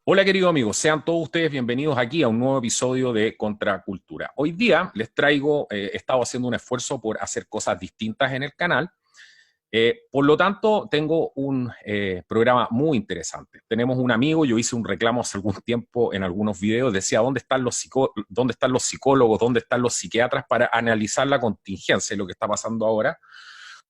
Hola queridos amigos, sean todos ustedes bienvenidos aquí a un nuevo episodio de Contracultura. Hoy día les traigo, he estado haciendo un esfuerzo por hacer cosas distintas en el canal, por lo tanto tengo un programa muy interesante. Tenemos un amigo, yo hice un reclamo hace algún tiempo en algunos videos, decía dónde están los psicólogos, dónde están los psiquiatras para analizar la contingencia y lo que está pasando ahora.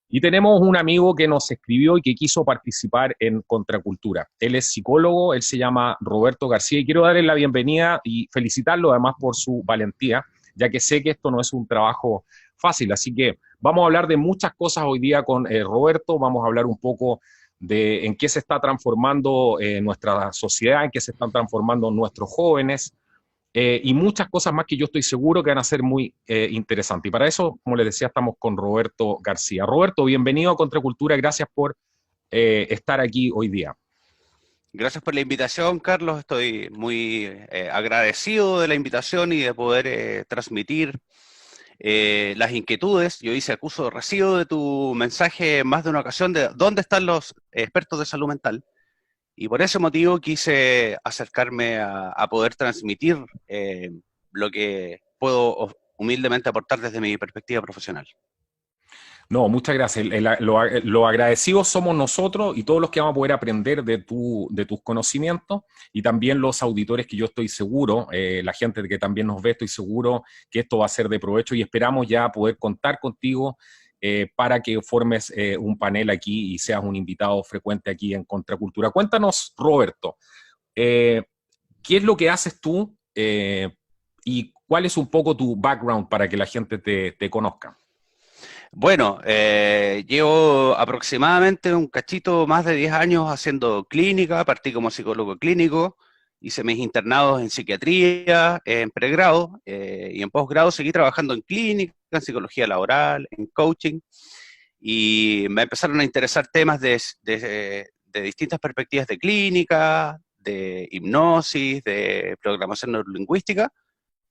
Y tenemos un amigo que nos escribió y que quiso participar en Contracultura. Él es psicólogo, él se llama Roberto García y quiero darle la bienvenida y felicitarlo además por su valentía, ya que sé que esto no es un trabajo fácil. Así que vamos a hablar de muchas cosas hoy día con Roberto, vamos a hablar un poco de en qué se está transformando nuestra sociedad, en qué se están transformando nuestros jóvenes, y muchas cosas más que yo estoy seguro que van a ser muy interesantes. Y para eso, como les decía, estamos con Roberto García. Roberto, bienvenido a Contracultura, gracias por estar aquí hoy día. Gracias por la invitación, Carlos. Estoy muy agradecido de la invitación y de poder transmitir las inquietudes. Yo hice acuso de recibo de tu mensaje en más de una ocasión de dónde están los expertos de salud mental. Y por ese motivo quise acercarme a poder transmitir lo que puedo humildemente aportar desde mi perspectiva profesional. No, muchas gracias. Lo agradecidos somos nosotros y todos los que vamos a poder aprender de tus conocimientos y también los auditores que yo estoy seguro, la gente que también nos ve, estoy seguro que esto va a ser de provecho y esperamos ya poder contar contigo para que formes un panel aquí y seas un invitado frecuente aquí en Contracultura. Cuéntanos, Roberto, eh, ¿qué es lo que haces tú y cuál es un poco tu background para que la gente te conozca? Bueno, llevo aproximadamente un cachito más de 10 años haciendo clínica, partí como psicólogo clínico, hice mis internados en psiquiatría, en pregrado y en posgrado seguí trabajando en clínica, en psicología laboral, en coaching y me empezaron a interesar temas de distintas perspectivas de clínica, de hipnosis, de programación neurolingüística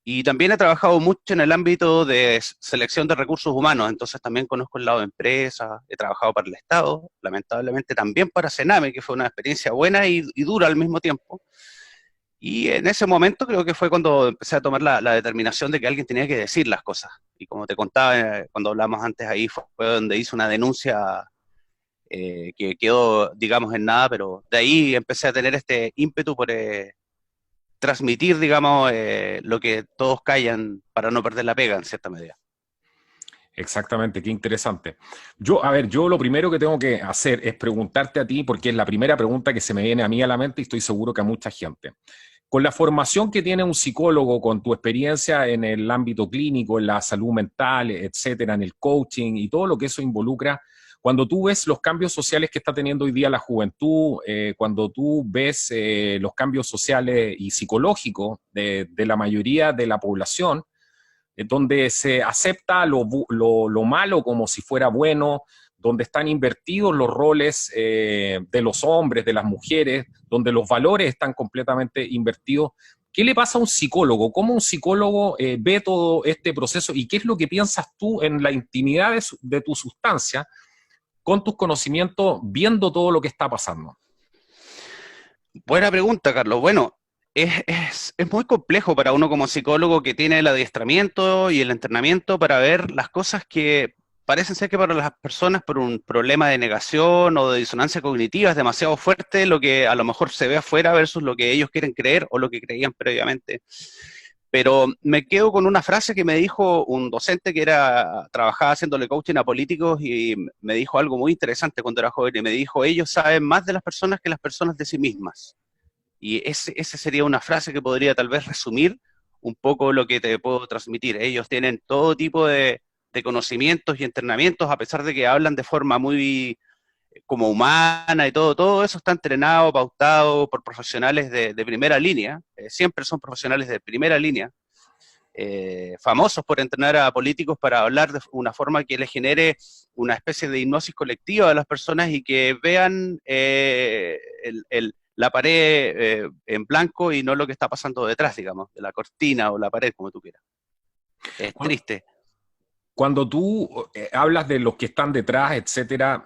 y también he trabajado mucho en el ámbito de selección de recursos humanos, entonces también conozco el lado de empresas, he trabajado para el Estado, lamentablemente también para Sename, que fue una experiencia buena y dura al mismo tiempo. Y en ese momento creo que fue cuando empecé a tomar la determinación de que alguien tenía que decir las cosas. Y como te contaba cuando hablamos antes ahí, fue donde hice una denuncia que quedó, digamos, en nada, pero de ahí empecé a tener este ímpetu por transmitir, digamos, lo que todos callan para no perder la pega, en cierta medida. Exactamente, qué interesante. Yo, a ver, yo lo primero que tengo que hacer es preguntarte a ti, porque es la primera pregunta que se me viene a mí a la mente y estoy seguro que a mucha gente. Con la formación que tiene un psicólogo, con tu experiencia en el ámbito clínico, en la salud mental, etcétera, en el coaching y todo lo que eso involucra, cuando tú ves los cambios sociales que está teniendo hoy día la juventud, cuando tú ves los cambios sociales y psicológicos de la mayoría de la población, donde se acepta lo malo como si fuera bueno, donde están invertidos los roles de los hombres, de las mujeres, donde los valores están completamente invertidos. ¿Qué le pasa a un psicólogo? ¿Cómo un psicólogo ve todo este proceso? ¿Y qué es lo que piensas tú en la intimidad de tu sustancia con tus conocimientos viendo todo lo que está pasando? Buena pregunta, Carlos. Bueno, es muy complejo para uno como psicólogo que tiene el adiestramiento y el entrenamiento para ver las cosas que parecen ser que para las personas por un problema de negación o de disonancia cognitiva es demasiado fuerte lo que a lo mejor se ve afuera versus lo que ellos quieren creer o lo que creían previamente. Pero me quedo con una frase que me dijo un docente que trabajaba haciéndole coaching a políticos y me dijo algo muy interesante cuando era joven y me dijo, ellos saben más de las personas que las personas de sí mismas. Y ese sería una frase que podría tal vez resumir un poco lo que te puedo transmitir. Ellos tienen todo tipo de conocimientos y entrenamientos, a pesar de que hablan de forma muy como humana y todo eso está entrenado, pautado por profesionales de primera línea, siempre son profesionales de primera línea, famosos por entrenar a políticos para hablar de una forma que les genere una especie de hipnosis colectiva a las personas y que vean la pared en blanco y no lo que está pasando detrás, digamos, de la cortina o la pared, como tú quieras. Es triste. Cuando tú hablas de los que están detrás, etcétera,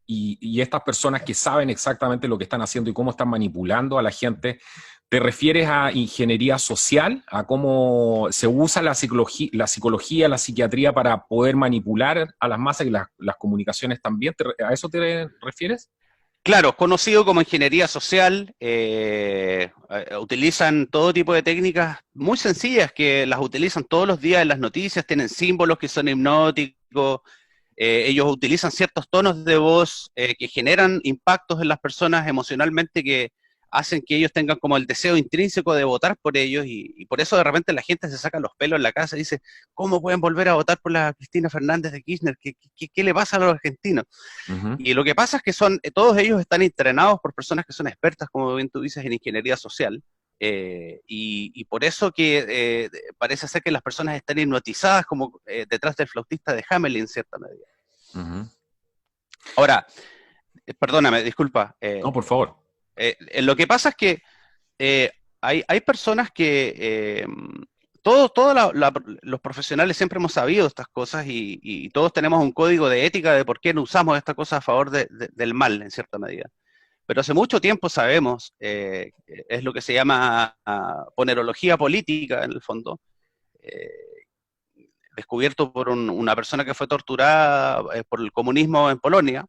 y estas personas que saben exactamente lo que están haciendo y cómo están manipulando a la gente, ¿te refieres a ingeniería social, a cómo se usa la psiquiatría para poder manipular a las masas y las comunicaciones también? ¿A eso te refieres? Claro, conocido como ingeniería social, utilizan todo tipo de técnicas muy sencillas que las utilizan todos los días en las noticias, tienen símbolos que son hipnóticos, ellos utilizan ciertos tonos de voz que generan impactos en las personas emocionalmente que hacen que ellos tengan como el deseo intrínseco de votar por ellos y por eso de repente la gente se saca los pelos en la casa y dice, ¿cómo pueden volver a votar por la Cristina Fernández de Kirchner? ¿Qué le pasa a los argentinos? Ujú. Y lo que pasa es que todos ellos están entrenados por personas que son expertas, como bien tú dices, en ingeniería social. Y por eso que parece ser que las personas están hipnotizadas como detrás del flautista de Hamelin en cierta medida. Ujú. Ahora, perdóname, disculpa. No, por favor. Lo que pasa es que hay personas que todos los profesionales siempre hemos sabido estas cosas y todos tenemos un código de ética de por qué no usamos estas cosas a favor del mal, en cierta medida. Pero hace mucho tiempo sabemos, es lo que se llama ponerología política, en el fondo, eh, descubierto por una persona que fue torturada por el comunismo en Polonia,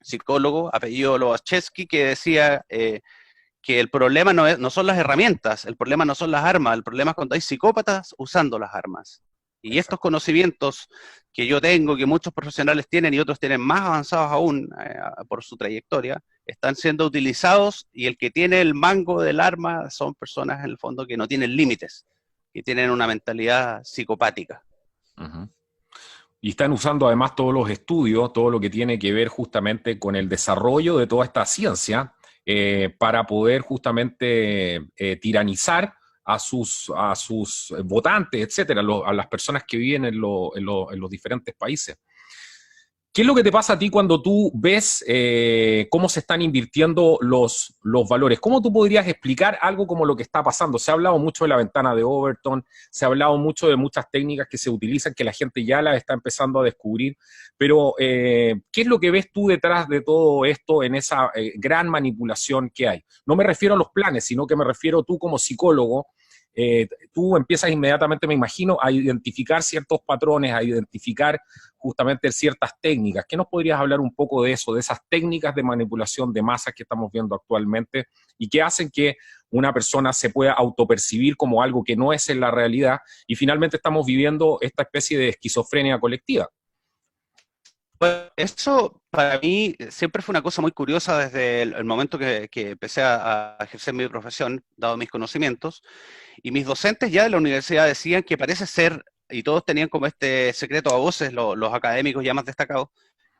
psicólogo, apellido Lobachevsky, que decía que el problema no son las herramientas, el problema no son las armas, el problema es cuando hay psicópatas usando las armas. Y estos Exacto. conocimientos que yo tengo, que muchos profesionales tienen y otros tienen más avanzados aún por su trayectoria, están siendo utilizados y el que tiene el mango del arma son personas en el fondo que no tienen límites, que tienen una mentalidad psicopática. Ujú. Y están usando además todos los estudios, todo lo que tiene que ver justamente con el desarrollo de toda esta ciencia para poder justamente tiranizar a sus votantes, etcétera, a las personas que viven en los diferentes países. ¿Qué es lo que te pasa a ti cuando tú ves cómo se están invirtiendo los valores? ¿Cómo tú podrías explicar algo como lo que está pasando? Se ha hablado mucho de la ventana de Overton, se ha hablado mucho de muchas técnicas que se utilizan, que la gente ya las está empezando a descubrir, pero ¿qué es lo que ves tú detrás de todo esto en esa gran manipulación que hay? No me refiero a los planes, sino que me refiero tú como psicólogo. Tú empiezas inmediatamente, me imagino, a identificar ciertos patrones, a identificar justamente ciertas técnicas. ¿Qué nos podrías hablar un poco de eso, de esas técnicas de manipulación de masas que estamos viendo actualmente y que hacen que una persona se pueda autopercibir como algo que no es en la realidad y finalmente estamos viviendo esta especie de esquizofrenia colectiva? Pues eso para mí siempre fue una cosa muy curiosa desde el momento que empecé a ejercer mi profesión, dado mis conocimientos, y mis docentes ya de la universidad decían que parece ser, y todos tenían como este secreto a voces, los académicos ya más destacados,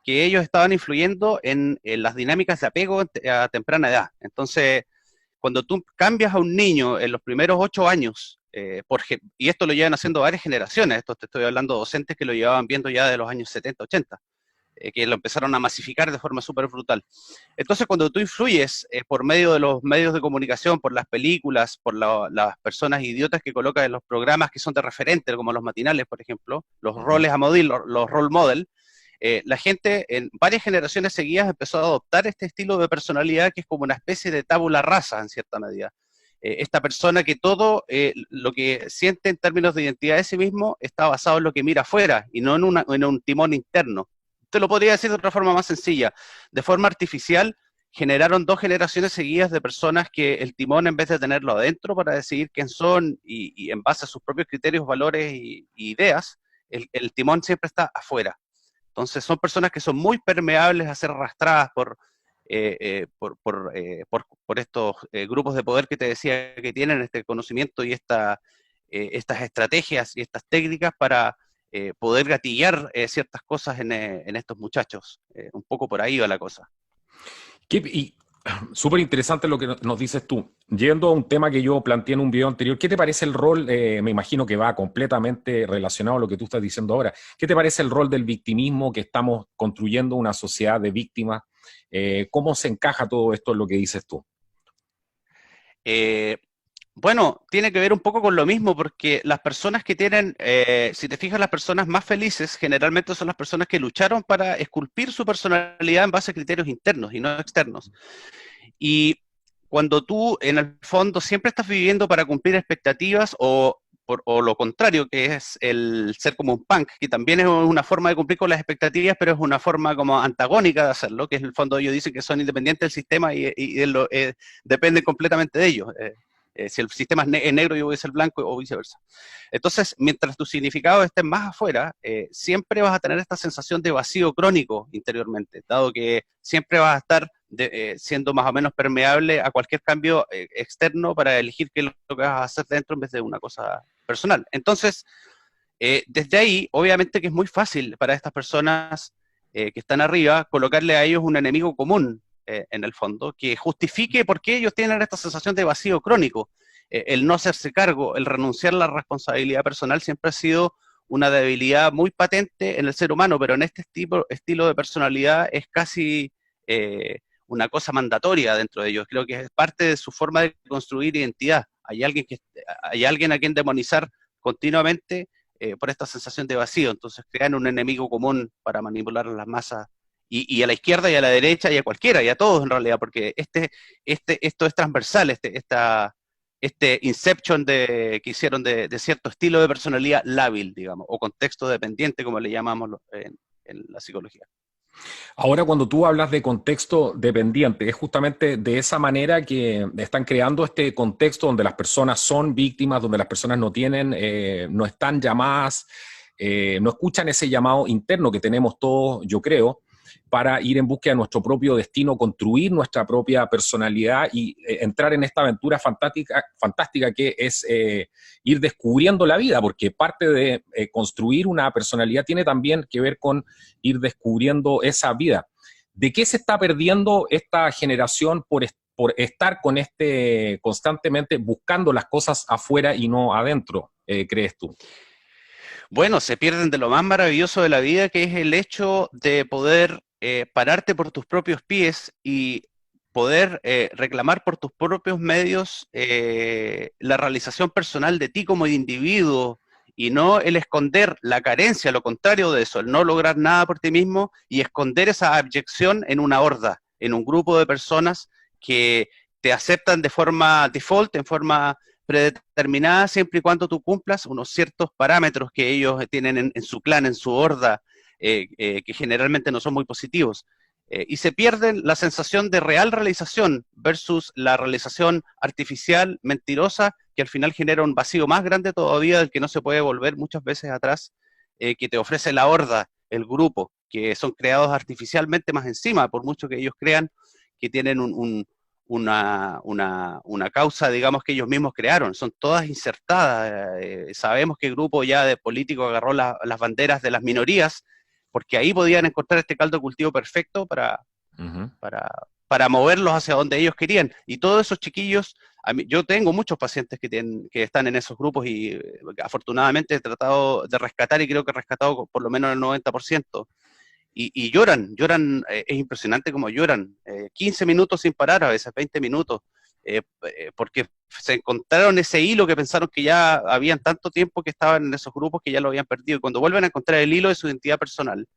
que ellos estaban influyendo en las dinámicas de apego a temprana edad. Entonces, cuando tú cambias a un niño en los primeros 8 años, y esto lo llevan haciendo varias generaciones, esto te estoy hablando de docentes que lo llevaban viendo ya de los años 70, 80, que lo empezaron a masificar de forma súper brutal. Entonces, cuando tú influyes por medio de los medios de comunicación, por las películas, por las personas idiotas que colocas en los programas que son de referente, como los matinales, por ejemplo, los roles a model, los role model, la gente en varias generaciones seguidas empezó a adoptar este estilo de personalidad que es como una especie de tabula rasa en cierta medida. Esta persona que todo lo que siente en términos de identidad de sí mismo está basado en lo que mira afuera y no en un timón interno. Te lo podría decir de otra forma más sencilla. De forma artificial, generaron 2 generaciones seguidas de personas que el timón, en vez de tenerlo adentro para decidir quién son y en base a sus propios criterios, valores y ideas, el timón siempre está afuera. Entonces son personas que son muy permeables a ser arrastradas por estos grupos de poder que te decía que tienen este conocimiento y estas estrategias y estas técnicas para poder gatillar ciertas cosas en estos muchachos. Un poco por ahí va la cosa. Y súper interesante lo que nos dices tú. Yendo a un tema que yo planteé en un video anterior, ¿qué te parece el rol? Me imagino que va completamente relacionado a lo que tú estás diciendo ahora. ¿Qué te parece el rol del victimismo, que estamos construyendo una sociedad de víctimas? ¿Cómo se encaja todo esto en lo que dices tú? Eh, Bueno, tiene que ver un poco con lo mismo, porque las personas que tienen, si te fijas, las personas más felices generalmente son las personas que lucharon para esculpir su personalidad en base a criterios internos y no externos. Y cuando tú, en el fondo, siempre estás viviendo para cumplir expectativas o lo contrario, que es el ser como un punk, que también es una forma de cumplir con las expectativas, pero es una forma como antagónica de hacerlo, que es en el fondo ellos dicen que son independientes del sistema dependen completamente de ellos. Si el sistema es negro, yo voy a ser blanco o viceversa. Entonces, mientras tus significados estén más afuera, siempre vas a tener esta sensación de vacío crónico interiormente, dado que siempre vas a estar siendo más o menos permeable a cualquier cambio externo para elegir qué es lo que vas a hacer dentro en vez de una cosa personal. Entonces, desde ahí, obviamente que es muy fácil para estas personas que están arriba colocarle a ellos un enemigo común en el fondo, que justifique por qué ellos tienen esta sensación de vacío crónico. El no hacerse cargo, el renunciar a la responsabilidad personal siempre ha sido una debilidad muy patente en el ser humano, pero en este estilo de personalidad es casi una cosa mandatoria dentro de ellos. Creo que es parte de su forma de construir identidad. Hay alguien a quien demonizar continuamente por esta sensación de vacío. Entonces crean un enemigo común para manipular a las masas y a la izquierda y a la derecha y a cualquiera y a todos en realidad, porque esto es transversal, este inception que hicieron de cierto estilo de personalidad lábil, digamos, o contexto dependiente, como le llamamos en la psicología. Ahora, cuando tú hablas de contexto dependiente, es justamente de esa manera que están creando este contexto donde las personas son víctimas, donde las personas no tienen, no están llamadas, no escuchan ese llamado interno que tenemos todos, yo creo, para ir en búsqueda de nuestro propio destino, construir nuestra propia personalidad y entrar en esta aventura fantástica que es ir descubriendo la vida, porque parte de construir una personalidad tiene también que ver con ir descubriendo esa vida. ¿De qué se está perdiendo esta generación por estar con constantemente buscando las cosas afuera y no adentro, crees tú? Bueno, se pierden de lo más maravilloso de la vida, que es el hecho de poder pararte por tus propios pies y poder reclamar por tus propios medios la realización personal de ti como individuo y no el esconder la carencia, lo contrario de eso, el no lograr nada por ti mismo y esconder esa abyección en una horda, en un grupo de personas que te aceptan de forma default, en forma predeterminada, siempre y cuando tú cumplas unos ciertos parámetros que ellos tienen en su clan, en su horda, que generalmente no son muy positivos. Y se pierde la sensación de real realización versus la realización artificial, mentirosa, que al final genera un vacío más grande todavía del que no se puede volver muchas veces atrás, que te ofrece la horda, el grupo, que son creados artificialmente más encima, por mucho que ellos crean que tienen una causa, digamos, que ellos mismos crearon, son todas insertadas. Sabemos que el grupo ya de políticos agarró las banderas de las minorías, porque ahí podían encontrar este caldo de cultivo perfecto Uh-huh. para moverlos hacia donde ellos querían. Y todos esos chiquillos, yo tengo muchos pacientes que están en esos grupos y afortunadamente he tratado de rescatar y creo que he rescatado por lo menos el 90%. Y lloran, es impresionante cómo lloran, 15 minutos sin parar, a veces 20 minutos, porque se encontraron ese hilo que pensaron que ya habían tanto tiempo que estaban en esos grupos que ya lo habían perdido. Y cuando vuelven a encontrar el hilo de su identidad personal,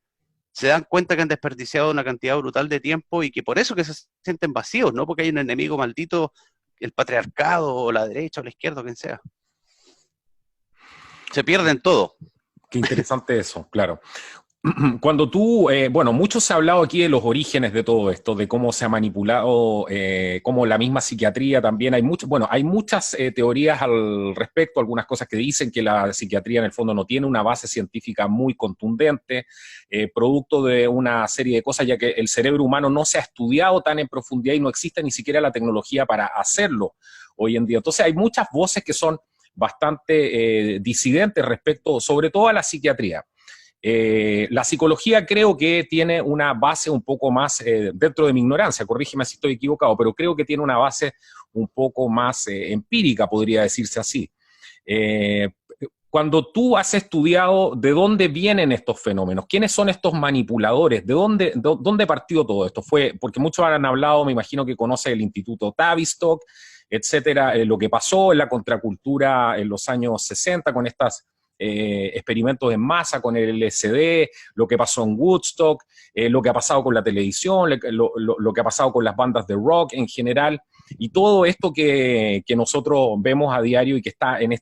se dan cuenta que han desperdiciado una cantidad brutal de tiempo y que por eso que se sienten vacíos, no porque hay un enemigo maldito, el patriarcado o la derecha o la izquierda, o quien sea. Se pierden todo. Qué interesante eso, claro. Cuando tú, bueno, mucho se ha hablado aquí de los orígenes de todo esto, de cómo se ha manipulado, cómo la misma psiquiatría también, hay muchas teorías al respecto, algunas cosas que dicen que la psiquiatría en el fondo no tiene una base científica muy contundente, producto de una serie de cosas, ya que el cerebro humano no se ha estudiado tan en profundidad y no existe ni siquiera la tecnología para hacerlo hoy en día. Entonces hay muchas voces que son bastante disidentes respecto, sobre todo a la psiquiatría. La psicología creo que tiene una base un poco más, dentro de mi ignorancia, corrígeme si estoy equivocado, pero creo que tiene una base un poco más empírica, podría decirse así. Eh, Cuando tú has estudiado de dónde vienen estos fenómenos, quiénes son estos manipuladores, dónde partió todo esto, porque muchos han hablado, me imagino que conoce el Instituto Tavistock, etcétera, lo que pasó en la contracultura en los años 60 con estos experimentos en masa con el LSD, lo que pasó en Woodstock, lo que ha pasado con la televisión, lo que ha pasado con las bandas de rock en general, y todo esto que nosotros vemos a diario y que está en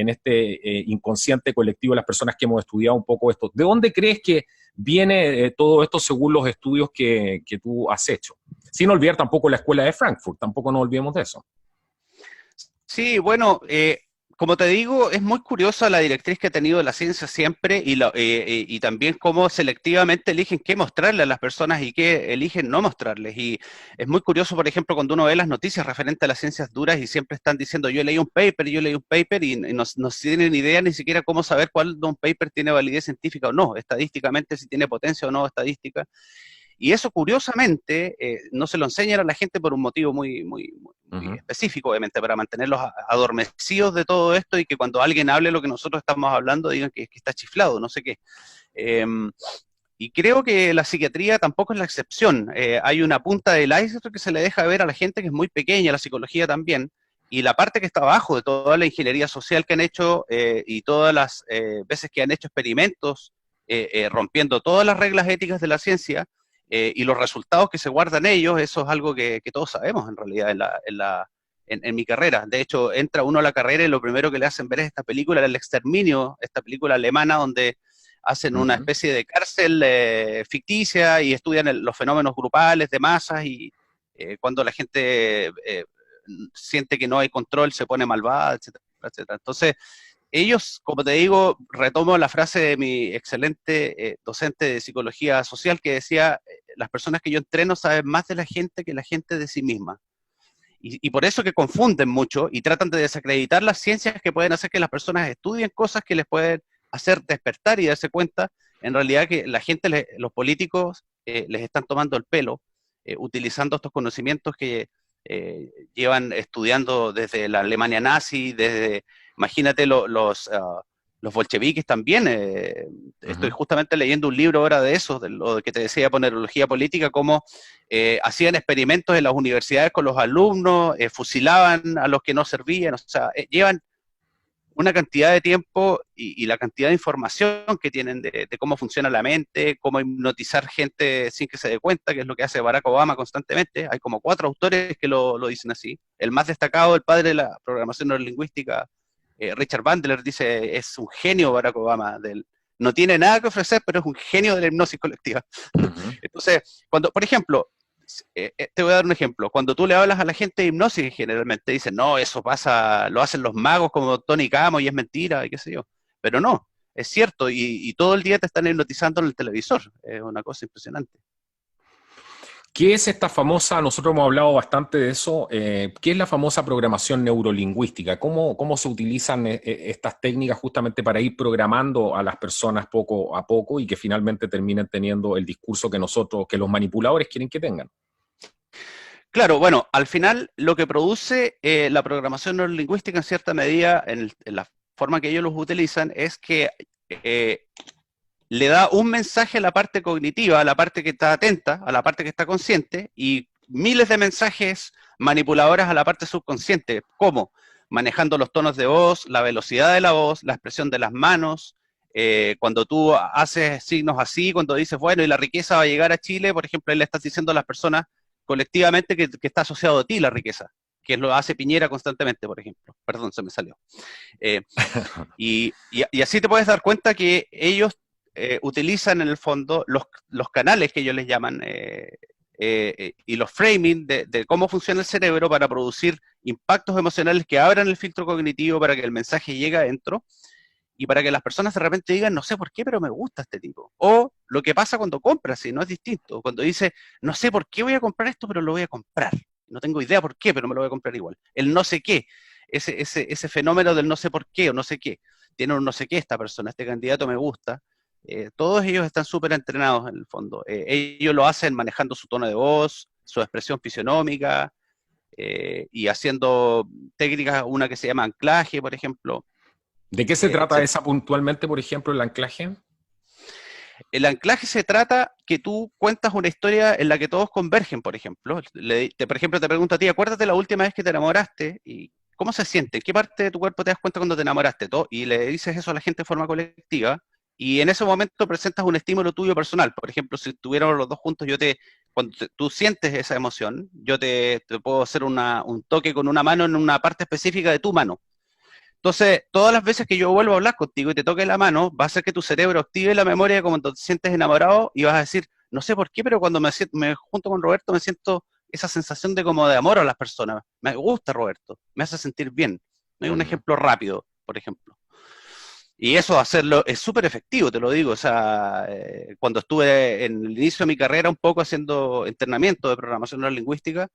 este inconsciente colectivo de las personas que hemos estudiado un poco esto. ¿De dónde crees que viene todo esto según los estudios que tú has hecho? Sin olvidar tampoco la escuela de Frankfurt, tampoco nos olvidemos de eso. Sí, bueno, como te digo, es muy curiosa la directriz que ha tenido la ciencia siempre y también cómo selectivamente eligen qué mostrarle a las personas y qué eligen no mostrarles. Y es muy curioso, por ejemplo, cuando uno ve las noticias referentes a las ciencias duras y siempre están diciendo yo leí un paper y no tienen idea ni siquiera cómo saber cuál de un paper tiene validez científica o no, estadísticamente si tiene potencia o no estadística. Y eso, curiosamente, no se lo enseñan a la gente por un motivo muy específico, obviamente, para mantenerlos adormecidos de todo esto y que cuando alguien hable lo que nosotros estamos hablando digan que está chiflado, no sé qué. Y creo que la psiquiatría tampoco es la excepción. Hay una punta del iceberg que se le deja ver a la gente que es muy pequeña, la psicología también, y la parte que está abajo de toda la ingeniería social que han hecho y todas las veces que han hecho experimentos rompiendo todas las reglas éticas de la ciencia, y los resultados que se guardan ellos, eso es algo que todos sabemos en realidad en mi carrera. De hecho, entra uno a la carrera y lo primero que le hacen ver es esta película, El Exterminio, esta película alemana donde hacen una especie de cárcel ficticia y estudian los fenómenos grupales de masas y cuando la gente siente que no hay control se pone malvada, etcétera, etcétera. Entonces, ellos, como te digo, retomo la frase de mi excelente docente de psicología social que decía, las personas que yo entreno saben más de la gente que la gente de sí misma. Y por eso que confunden mucho y tratan de desacreditar las ciencias que pueden hacer que las personas estudien cosas que les pueden hacer despertar y darse cuenta, en realidad que la gente, los políticos, les están tomando el pelo, utilizando estos conocimientos que llevan estudiando desde la Alemania nazi, imagínate los bolcheviques también. Estoy justamente leyendo un libro ahora de eso, de lo que te decía, ponerología política, cómo hacían experimentos en las universidades con los alumnos, fusilaban a los que no servían, o sea, llevan una cantidad de tiempo y la cantidad de información que tienen de cómo funciona la mente, cómo hipnotizar gente sin que se dé cuenta, que es lo que hace Barack Obama constantemente. Hay como 4 autores que lo dicen así. El más destacado, el padre de la programación neurolingüística, Richard Bandler, dice, es un genio Barack Obama, no tiene nada que ofrecer, pero es un genio de la hipnosis colectiva. Entonces, cuando, por ejemplo, te voy a dar un ejemplo. Cuando tú le hablas a la gente de hipnosis, generalmente dicen, no, eso pasa, lo hacen los magos como Tony Camo y es mentira, y qué sé yo. Pero no, es cierto, y todo el día te están hipnotizando en el televisor. Es una cosa impresionante. ¿Qué es esta famosa, nosotros hemos hablado bastante de eso, qué es la famosa programación neurolingüística? ¿Cómo se utilizan estas técnicas justamente para ir programando a las personas poco a poco y que finalmente terminen teniendo el discurso que los manipuladores quieren que tengan? Claro, bueno, al final lo que produce la programación neurolingüística en cierta medida, en la forma que ellos los utilizan, es que le da un mensaje a la parte cognitiva, a la parte que está atenta, a la parte que está consciente, y miles de mensajes manipuladores a la parte subconsciente. ¿Cómo? Manejando los tonos de voz, la velocidad de la voz, la expresión de las manos. Cuando tú haces signos así, cuando dices, bueno, y la riqueza va a llegar a Chile, por ejemplo, ahí le estás diciendo a las personas colectivamente que está asociado a ti la riqueza, que lo hace Piñera constantemente, por ejemplo. Perdón, se me salió. Y así te puedes dar cuenta que ellos utilizan en el fondo los canales que ellos les llaman y los framing de cómo funciona el cerebro para producir impactos emocionales que abran el filtro cognitivo para que el mensaje llegue adentro y para que las personas de repente digan, no sé por qué, pero me gusta este tipo. O lo que pasa cuando compras, si no es distinto. Cuando dice, no sé por qué voy a comprar esto, pero lo voy a comprar. No tengo idea por qué, pero me lo voy a comprar igual. El no sé qué, ese fenómeno del no sé por qué o no sé qué. Tiene un no sé qué esta persona, este candidato me gusta. Todos ellos están súper entrenados en el fondo. Ellos lo hacen manejando su tono de voz, su expresión fisionómica y haciendo técnicas, una que se llama anclaje, por ejemplo. ¿De qué se trata esa puntualmente, por ejemplo, el anclaje? el anclaje se trata que tú cuentas una historia en la que todos convergen, por ejemplo. Por ejemplo, te pregunto a ti, acuérdate la última vez que te enamoraste y cómo se siente, en qué parte de tu cuerpo te das cuenta cuando te enamoraste, todo, y le dices eso a la gente de forma colectiva, y en ese momento presentas un estímulo tuyo personal. Por ejemplo, si estuviéramos los dos juntos, cuando tú sientes esa emoción, yo te puedo hacer un toque con una mano en una parte específica de tu mano. Entonces, todas las veces que yo vuelvo a hablar contigo y te toque la mano, va a hacer que tu cerebro active la memoria de cuando te sientes enamorado y vas a decir, no sé por qué, pero cuando me junto con Roberto me siento esa sensación de como de amor a las personas. Me gusta Roberto, me hace sentir bien. Hay un ejemplo rápido, por ejemplo. Y eso hacerlo es súper efectivo, te lo digo. O sea, cuando estuve en el inicio de mi carrera un poco haciendo entrenamiento de programación neurolingüística,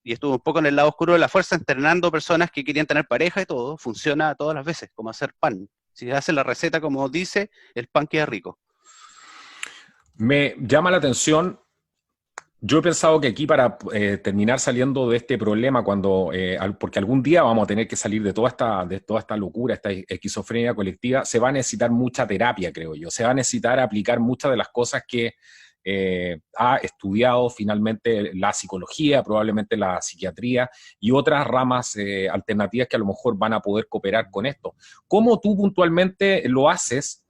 y estuve un poco en el lado oscuro de la fuerza, entrenando personas que querían tener pareja y todo, funciona todas las veces, como hacer pan. Si hace la receta como dice, el pan queda rico. Me llama la atención. Yo he pensado que aquí para terminar saliendo de este problema, porque algún día vamos a tener que salir de toda esta locura, esta esquizofrenia colectiva, se va a necesitar mucha terapia, creo yo. Se va a necesitar aplicar muchas de las cosas que ha estudiado finalmente la psicología, probablemente la psiquiatría y otras ramas alternativas que a lo mejor van a poder cooperar con esto. ¿Cómo tú puntualmente lo haces?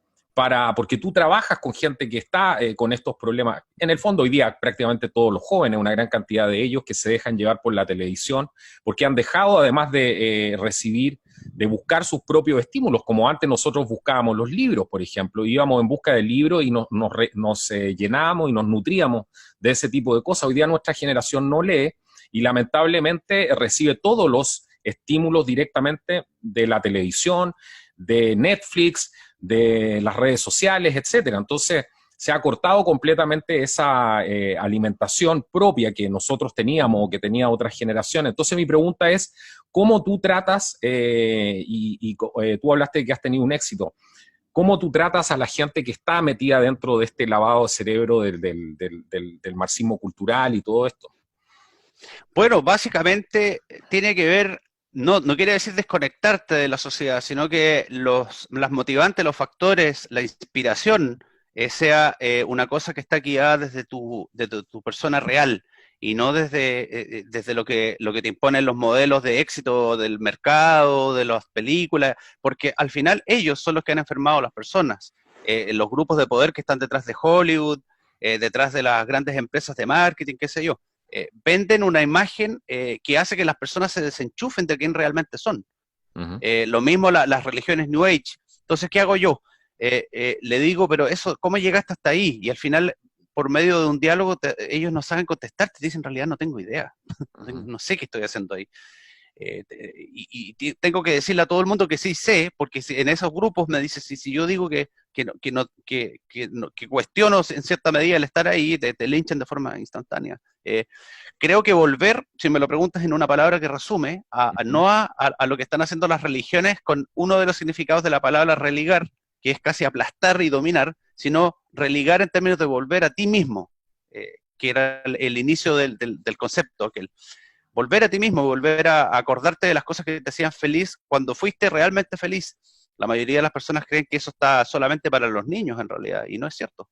Porque tú trabajas con gente que está con estos problemas. En el fondo, hoy día prácticamente todos los jóvenes, una gran cantidad de ellos que se dejan llevar por la televisión, porque han dejado, además de de buscar sus propios estímulos, como antes nosotros buscábamos los libros, por ejemplo, íbamos en busca de libros y nos llenábamos y nos nutríamos de ese tipo de cosas. Hoy día nuestra generación no lee y lamentablemente recibe todos los estímulos directamente de la televisión, de Netflix, de las redes sociales, etcétera. Entonces, se ha cortado completamente esa alimentación propia que nosotros teníamos o que tenía otras generaciones. Entonces, mi pregunta es, ¿cómo tú tratas, tú hablaste de que has tenido un éxito, cómo tú tratas a la gente que está metida dentro de este lavado de cerebro del marxismo cultural y todo esto? Bueno, básicamente tiene que ver, no quiere decir desconectarte de la sociedad, sino que las motivantes, los factores, la inspiración, sea una cosa que está guiada desde tu persona real y no desde lo que te imponen los modelos de éxito del mercado, de las películas, porque al final ellos son los que han enfermado a las personas. Los grupos de poder que están detrás de Hollywood, detrás de las grandes empresas de marketing, qué sé yo, venden una imagen que hace que las personas se desenchufen de quién realmente son. Uh-huh. Lo mismo las religiones New Age. Entonces, ¿qué hago yo? Le digo, pero eso, ¿cómo llegaste hasta ahí? Y al final, por medio de un diálogo, ellos no saben contestar, te dicen, en realidad no tengo idea, Uh-huh. no sé qué estoy haciendo ahí. Tengo que decirle a todo el mundo que sí sé, porque en esos grupos me dice, si yo digo que cuestiono en cierta medida el estar ahí, te linchan de forma instantánea. Creo que volver, si me lo preguntas en una palabra que resume, no a lo que están haciendo las religiones con uno de los significados de la palabra religar, que es casi aplastar y dominar, sino religar en términos de volver a ti mismo, que era el inicio del concepto, que volver a ti mismo, volver a acordarte de las cosas que te hacían feliz cuando fuiste realmente feliz. La mayoría de las personas creen que eso está solamente para los niños en realidad, y no es cierto.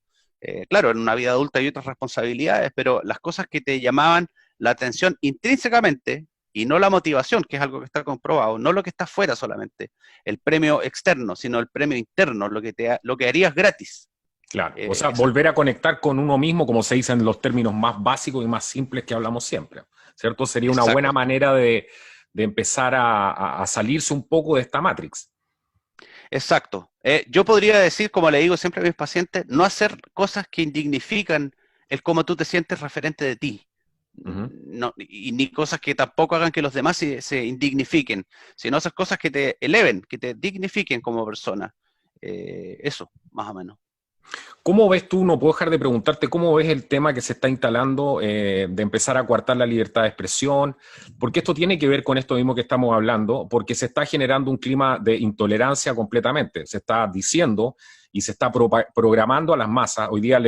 Claro, en una vida adulta hay otras responsabilidades, pero las cosas que te llamaban la atención intrínsecamente, y no la motivación, que es algo que está comprobado, no lo que está fuera solamente, el premio externo, sino el premio interno, lo que harías gratis. Claro, o sea, volver a conectar con uno mismo, como se dice en los términos más básicos y más simples que hablamos siempre, ¿cierto? Sería una buena manera de empezar a salirse un poco de esta Matrix. Exacto. Yo podría decir, como le digo siempre a mis pacientes, no hacer cosas que indignifican el cómo tú te sientes referente de ti. Uh-huh. No, y ni cosas que tampoco hagan que los demás se indignifiquen, sino hacer cosas que te eleven, que te dignifiquen como persona. Eso, más o menos. ¿Cómo ves tú, no puedo dejar de preguntarte, cómo ves el tema que se está instalando de empezar a coartar la libertad de expresión? Porque esto tiene que ver con esto mismo que estamos hablando, porque se está generando un clima de intolerancia completamente. Se está diciendo y se está programando a las masas. Hoy día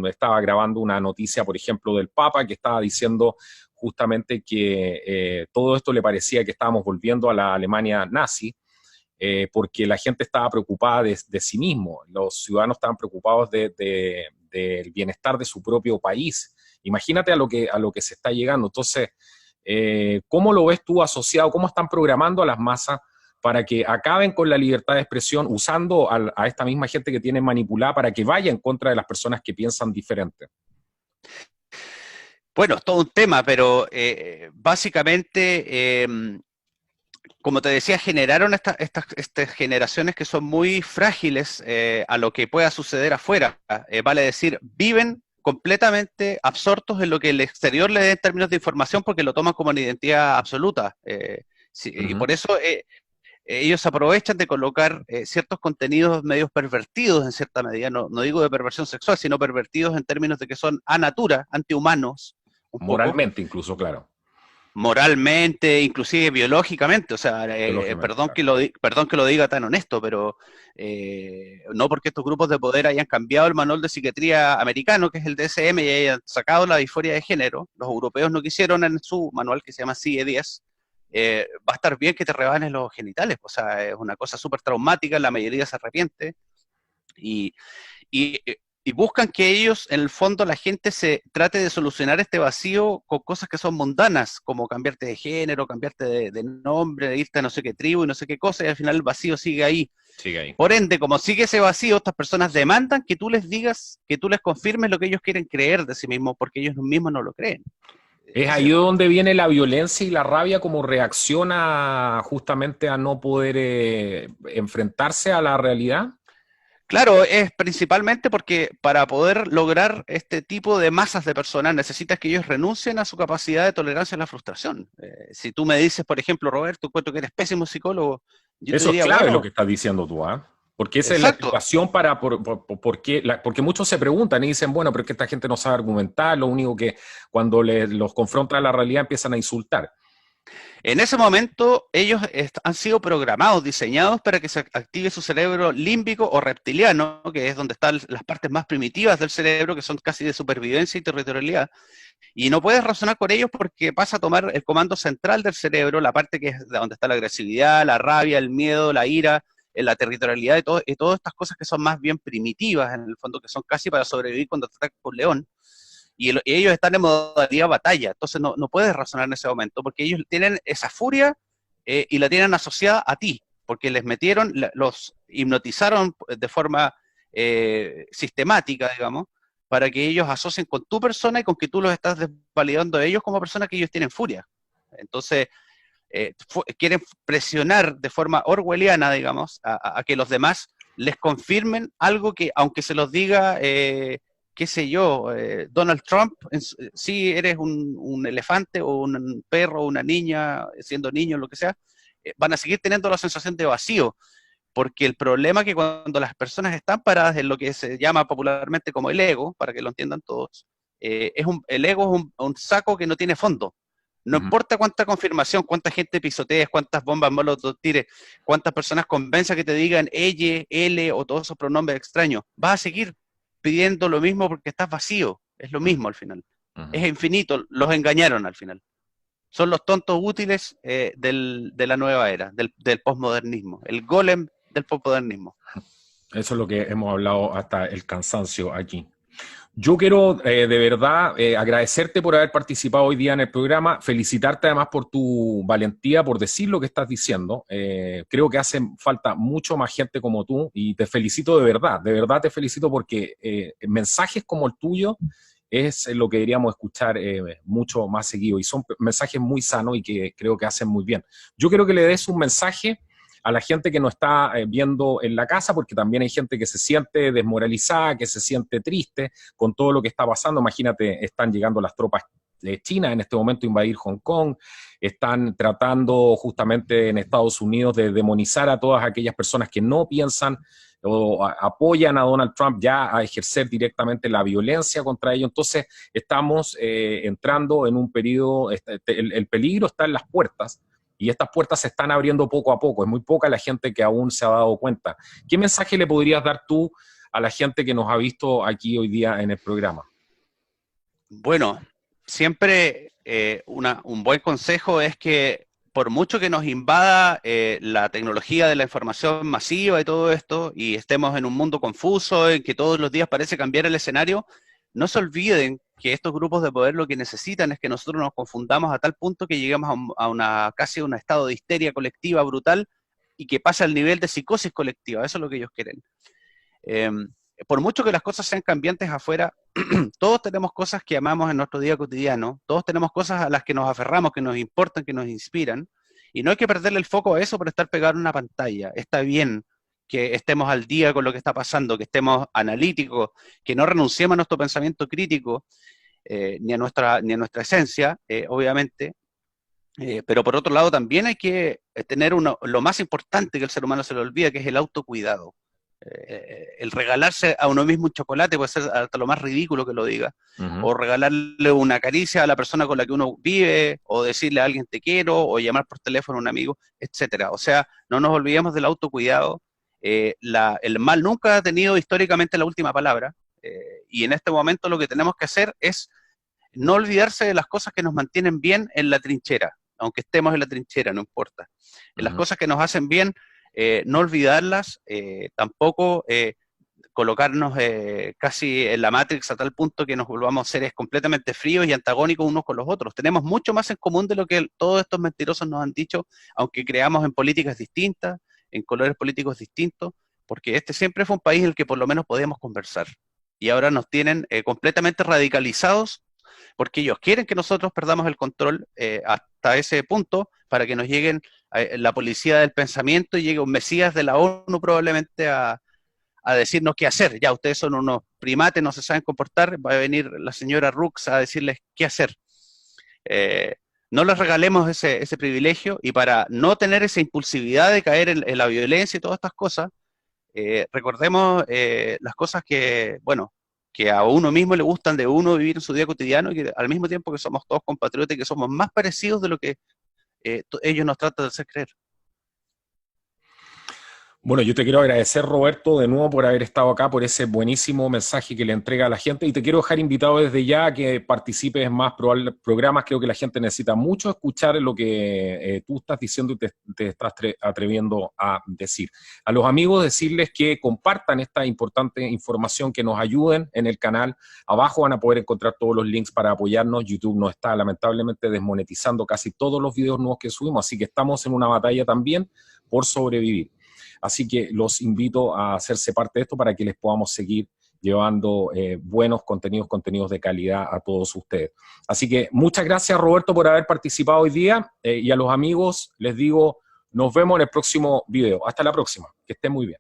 estaba grabando una noticia, por ejemplo, del Papa, que estaba diciendo justamente que todo esto le parecía que estábamos volviendo a la Alemania nazi. porque la gente estaba preocupada de sí mismo, los ciudadanos estaban preocupados del bienestar de su propio país. Imagínate a lo que se está llegando. Entonces, ¿cómo lo ves tú asociado? ¿Cómo están programando a las masas para que acaben con la libertad de expresión usando a esta misma gente que tienen manipulada para que vaya en contra de las personas que piensan diferente? Bueno, es todo un tema, pero básicamente, como te decía, generaron estas generaciones que son muy frágiles a lo que pueda suceder afuera. Vale decir, viven completamente absortos en lo que el exterior le dé en términos de información porque lo toman como una identidad absoluta. Y por eso ellos aprovechan de colocar ciertos contenidos medios pervertidos en cierta medida, no digo de perversión sexual, sino pervertidos en términos de que son a natura, antihumanos, un poco. Moralmente incluso, claro. Moralmente, inclusive biológicamente, o sea, Biológicamente, claro. perdón que lo diga tan honesto, pero no porque estos grupos de poder hayan cambiado el manual de psiquiatría americano, que es el DSM, y hayan sacado la disforia de género, los europeos no quisieron en su manual, que se llama CIE-10, va a estar bien que te rebanes los genitales, o sea, es una cosa súper traumática, la mayoría se arrepiente, y, y, y buscan que ellos, en el fondo, la gente se trate de solucionar este vacío con cosas que son mundanas, como cambiarte de género, cambiarte de nombre, irte a no sé qué tribu y no sé qué cosa, y al final el vacío sigue ahí. Sigue ahí. Por ende, como sigue ese vacío, estas personas demandan que tú les digas, que tú les confirmes lo que ellos quieren creer de sí mismos, porque ellos mismos no lo creen. Es ahí donde viene la violencia y la rabia como reacciona justamente a no poder enfrentarse a la realidad. Claro, es principalmente porque para poder lograr este tipo de masas de personas necesitas que ellos renuncien a su capacidad de tolerancia a la frustración. Si tú me dices, por ejemplo, Roberto, encuentro que eres pésimo psicólogo, yo te Eso es diría, clave lo bueno, que estás diciendo tú, ¿ah? Porque esa es la exacto. explicación para porque muchos se preguntan y dicen, bueno, pero es que esta gente no sabe argumentar, lo único que cuando los confronta a la realidad empiezan a insultar. En ese momento ellos han sido programados, diseñados para que se active su cerebro límbico o reptiliano, que es donde están las partes más primitivas del cerebro, que son casi de supervivencia y territorialidad. Y no puedes razonar con ellos porque pasa a tomar el comando central del cerebro, la parte que es de donde está la agresividad, la rabia, el miedo, la ira, la territorialidad y todas estas cosas que son más bien primitivas, en el fondo, que son casi para sobrevivir cuando te ataca un león. Y ellos están en modalidad batalla, entonces no puedes razonar en ese momento, porque ellos tienen esa furia y la tienen asociada a ti, porque les metieron, los hipnotizaron de forma sistemática, digamos, para que ellos asocien con tu persona y con que tú los estás desvalidando a ellos como personas que ellos tienen furia. Entonces, quieren presionar de forma orwelliana, digamos, a que los demás les confirmen algo que, aunque se los diga qué sé yo, Donald Trump, sí eres un elefante o un perro o una niña, siendo niño, lo que sea, van a seguir teniendo la sensación de vacío, porque el problema es que cuando las personas están paradas en lo que se llama popularmente como el ego, para que lo entiendan todos, el ego es un saco que no tiene fondo. No importa cuánta confirmación, cuánta gente pisotees, cuántas bombas molotov tires, cuántas personas convenza que te digan ella, él o todos esos pronombres extraños, vas a seguir pidiendo lo mismo porque estás vacío. Es lo mismo al final. Es infinito. Los engañaron al final. Son los tontos útiles de la nueva era, del posmodernismo. El golem del posmodernismo. Eso es lo que hemos hablado hasta el cansancio aquí. Yo quiero de verdad agradecerte por haber participado hoy día en el programa, felicitarte además por tu valentía, por decir lo que estás diciendo. Creo que hace falta mucho más gente como tú y te felicito de verdad te felicito porque mensajes como el tuyo es lo que deberíamos escuchar mucho más seguido y son mensajes muy sanos y que creo que hacen muy bien. Yo quiero que le des un mensaje a la gente que nos está viendo en la casa, porque también hay gente que se siente desmoralizada, que se siente triste con todo lo que está pasando. Imagínate, están llegando las tropas chinas en este momento a invadir Hong Kong, están tratando justamente en Estados Unidos de demonizar a todas aquellas personas que no piensan o apoyan a Donald Trump ya a ejercer directamente la violencia contra ellos. Entonces estamos entrando en un periodo, el peligro está en las puertas, y estas puertas se están abriendo poco a poco. Es muy poca la gente que aún se ha dado cuenta. ¿Qué mensaje le podrías dar tú a la gente que nos ha visto aquí hoy día en el programa? Bueno, siempre un buen consejo es que por mucho que nos invada la tecnología de la información masiva y todo esto, y estemos en un mundo confuso, en que todos los días parece cambiar el escenario, no se olviden que estos grupos de poder lo que necesitan es que nosotros nos confundamos a tal punto que lleguemos casi a un estado de histeria colectiva brutal y que pase al nivel de psicosis colectiva. Eso es lo que ellos quieren. Por mucho que las cosas sean cambiantes afuera, todos tenemos cosas que amamos en nuestro día cotidiano, todos tenemos cosas a las que nos aferramos, que nos importan, que nos inspiran, y no hay que perderle el foco a eso por estar pegado en una pantalla. Está bien que estemos al día con lo que está pasando, que estemos analíticos, que no renunciemos a nuestro pensamiento crítico, ni a nuestra esencia, obviamente, pero por otro lado también hay que tener lo más importante que el ser humano se le olvida, que es el autocuidado. El regalarse a uno mismo un chocolate puede ser hasta lo más ridículo que lo diga, o regalarle una caricia a la persona con la que uno vive, o decirle a alguien te quiero, o llamar por teléfono a un amigo, etcétera. O sea, no nos olvidemos del autocuidado. El mal nunca ha tenido históricamente la última palabra, y en este momento lo que tenemos que hacer es no olvidarse de las cosas que nos mantienen bien en la trinchera, aunque estemos en la trinchera, no importa. Las cosas que nos hacen bien, no olvidarlas, tampoco colocarnos casi en la Matrix a tal punto que nos volvamos seres completamente fríos y antagónicos unos con los otros. Tenemos mucho más en común de lo que todos estos mentirosos nos han dicho, aunque creamos en políticas distintas, en colores políticos distintos, porque este siempre fue un país en el que por lo menos podíamos conversar. Y ahora nos tienen completamente radicalizados porque ellos quieren que nosotros perdamos el control hasta ese punto para que nos lleguen la policía del pensamiento y llegue un mesías de la ONU probablemente a decirnos qué hacer. Ya, ustedes son unos primates, no se saben comportar, va a venir la señora Rux a decirles qué hacer. No les regalemos ese privilegio, y para no tener esa impulsividad de caer en la violencia y todas estas cosas, recordemos las cosas que, bueno, que a uno mismo le gustan de uno vivir en su día cotidiano, y que al mismo tiempo que somos todos compatriotas y que somos más parecidos de lo que ellos nos tratan de hacer creer. Bueno, yo te quiero agradecer, Roberto, de nuevo por haber estado acá, por ese buenísimo mensaje que le entrega a la gente, y te quiero dejar invitado desde ya a que participes en más programas. Creo que la gente necesita mucho escuchar lo que tú estás diciendo y te estás atreviendo a decir. A los amigos decirles que compartan esta importante información, que nos ayuden en el canal. Abajo van a poder encontrar todos los links para apoyarnos. YouTube nos está lamentablemente desmonetizando casi todos los videos nuevos que subimos, así que estamos en una batalla también por sobrevivir. Así que los invito a hacerse parte de esto para que les podamos seguir llevando buenos contenidos de calidad a todos ustedes. Así que muchas gracias, Roberto, por haber participado hoy día, y a los amigos les digo, nos vemos en el próximo video. Hasta la próxima, que estén muy bien.